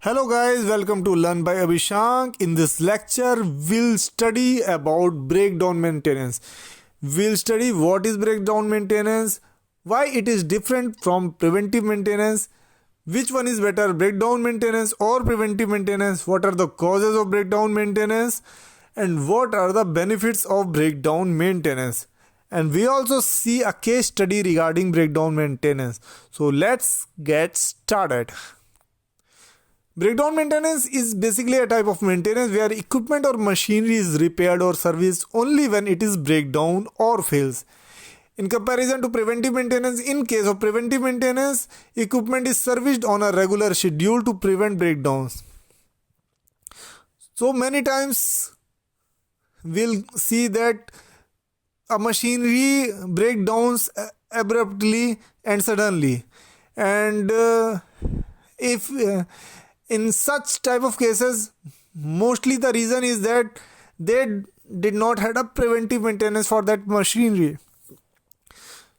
Hello guys, welcome to Learn by Abhishank. In this lecture, we'll study about breakdown maintenance. We'll study what is breakdown maintenance, why it is different from preventive maintenance, which one is better, breakdown maintenance or preventive maintenance, what are the causes of breakdown maintenance, and what are the benefits of breakdown maintenance. And we also see a case study regarding breakdown maintenance. So let's get started. Breakdown maintenance is basically a type of maintenance where equipment or machinery is repaired or serviced only when it is breakdown or fails. In comparison to preventive maintenance, in case of preventive maintenance, equipment is serviced on a regular schedule to prevent breakdowns. So many times we'll see that a machinery breakdowns abruptly and suddenly, and if in such type of cases, mostly the reason is that they did not had a preventive maintenance for that machinery.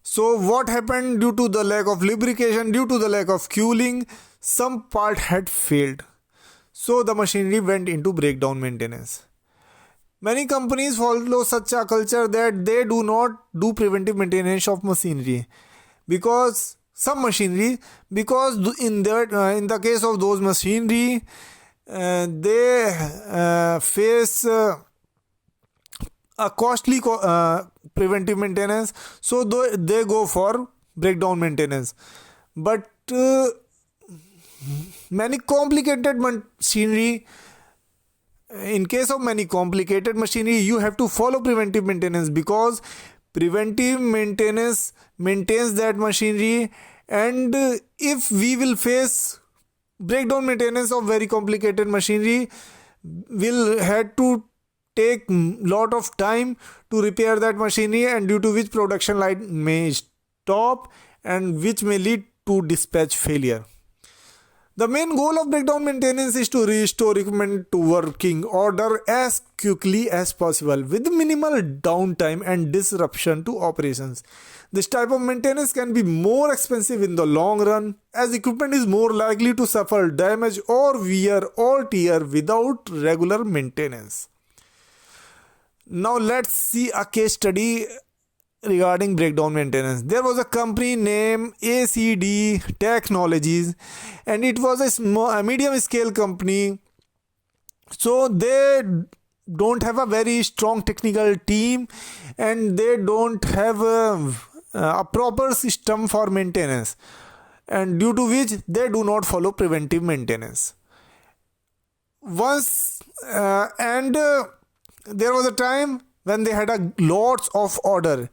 So what happened? Due to the lack of lubrication, due to the lack of cooling, some part had failed, so the machinery went into breakdown maintenance. Many companies follow such a culture that they do not do preventive maintenance of machinery because in the case of those machinery, they face a costly preventive maintenance, so they go for breakdown maintenance. But many complicated machinery in case of many complicated machinery, you have to follow preventive maintenance because preventive maintenance maintains that machinery, and if we will face breakdown maintenance of very complicated machinery, we'll have to take lot of time to repair that machinery, and due to which production line may stop and which may lead to dispatch failure. The main goal of breakdown maintenance is to restore equipment to working order as quickly as possible with minimal downtime and disruption to operations. This type of maintenance can be more expensive in the long run as equipment is more likely to suffer damage or wear or tear without regular maintenance. Now let's see a case study regarding breakdown maintenance. There was a company named ACD Technologies, and it was a medium scale company, so they don't have a very strong technical team and they don't have a proper system for maintenance, and due to which they do not follow preventive maintenance. There was a time when they had a lots of order,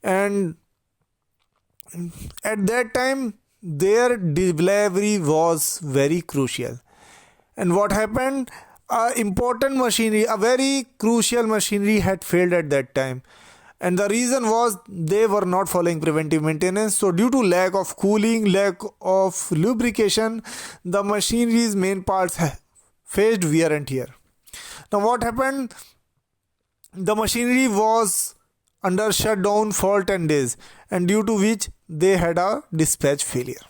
and at that time their delivery was very crucial. And what happened? Important machinery, a very crucial machinery had failed at that time, and the reason was they were not following preventive maintenance. So due to lack of cooling, lack of lubrication, the machinery's main parts faced wear and tear. Now what happened? The machinery was under shutdown for 10 days, and due to which they had a dispatch failure.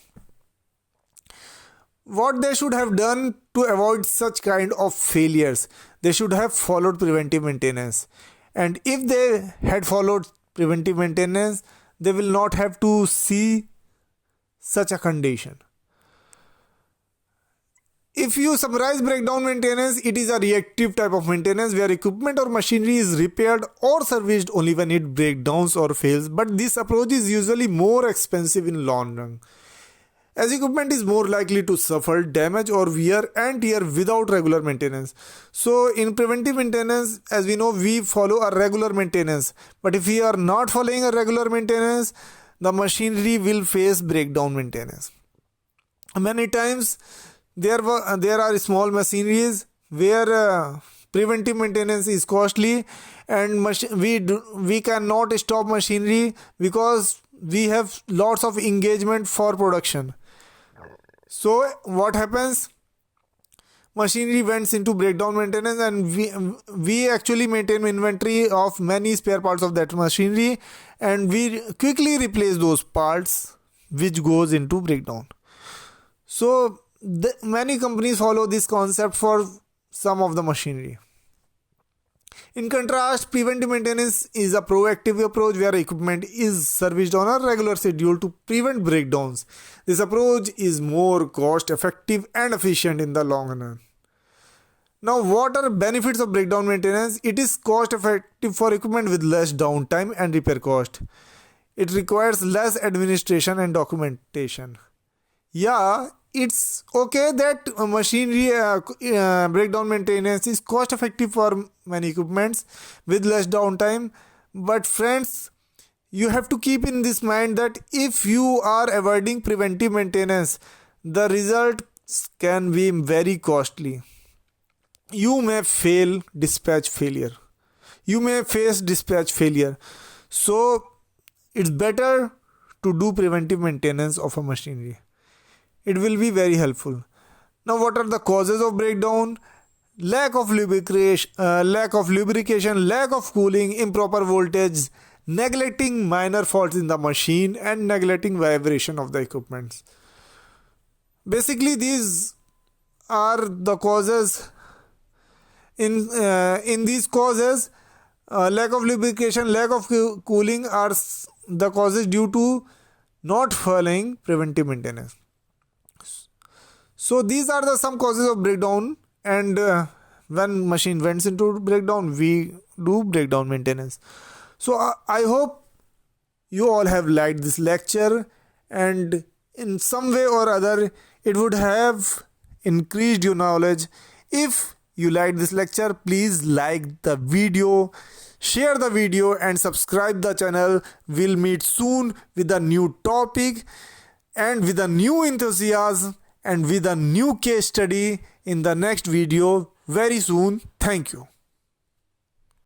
What they should have done to avoid such kind of failures? They should have followed preventive maintenance, and if they had followed preventive maintenance, they will not have to see such a condition. If you summarize breakdown maintenance, it is a reactive type of maintenance where equipment or machinery is repaired or serviced only when it breaks down or fails, but this approach is usually more expensive in long run, as equipment is more likely to suffer damage or wear and tear without regular maintenance. So in preventive maintenance, as we know, we follow a regular maintenance, but if we are not following a regular maintenance, the machinery will face breakdown maintenance. Many times there are small machineries where preventive maintenance is costly, and we cannot stop machinery because we have lots of engagement for production. So what happens? Machinery went into breakdown maintenance, and we actually maintain inventory of many spare parts of that machinery, and we quickly replace those parts which goes into breakdown. So many companies follow this concept for some of the machinery. In contrast, preventive maintenance is a proactive approach where equipment is serviced on a regular schedule to prevent breakdowns. This approach is more cost effective and efficient in the long run. Now, what are benefits of breakdown maintenance? It is cost effective for equipment with less downtime and repair cost. It requires less administration and documentation. Yeah, it's okay that machinery breakdown maintenance is cost effective for many equipments with less downtime, but friends, you have to keep in this mind that if you are avoiding preventive maintenance, the results can be very costly. You may face dispatch failure. So it's better to do preventive maintenance of a machinery. It will be very helpful. Now, what are the causes of breakdown? Lack of lubrication, lack of cooling, improper voltage, neglecting minor faults in the machine, and neglecting vibration of the equipment. Basically, these are the causes. In these causes, lack of lubrication, lack of cooling are the causes due to not following preventive maintenance. So these are the some causes of breakdown, and when machine went into breakdown, we do breakdown maintenance. So I hope you all have liked this lecture, and in some way or other it would have increased your knowledge. If you liked this lecture, please like the video, share the video and subscribe the channel. We'll meet soon with a new topic and with a new enthusiasm and with a new case study in the next video very soon. Thank you.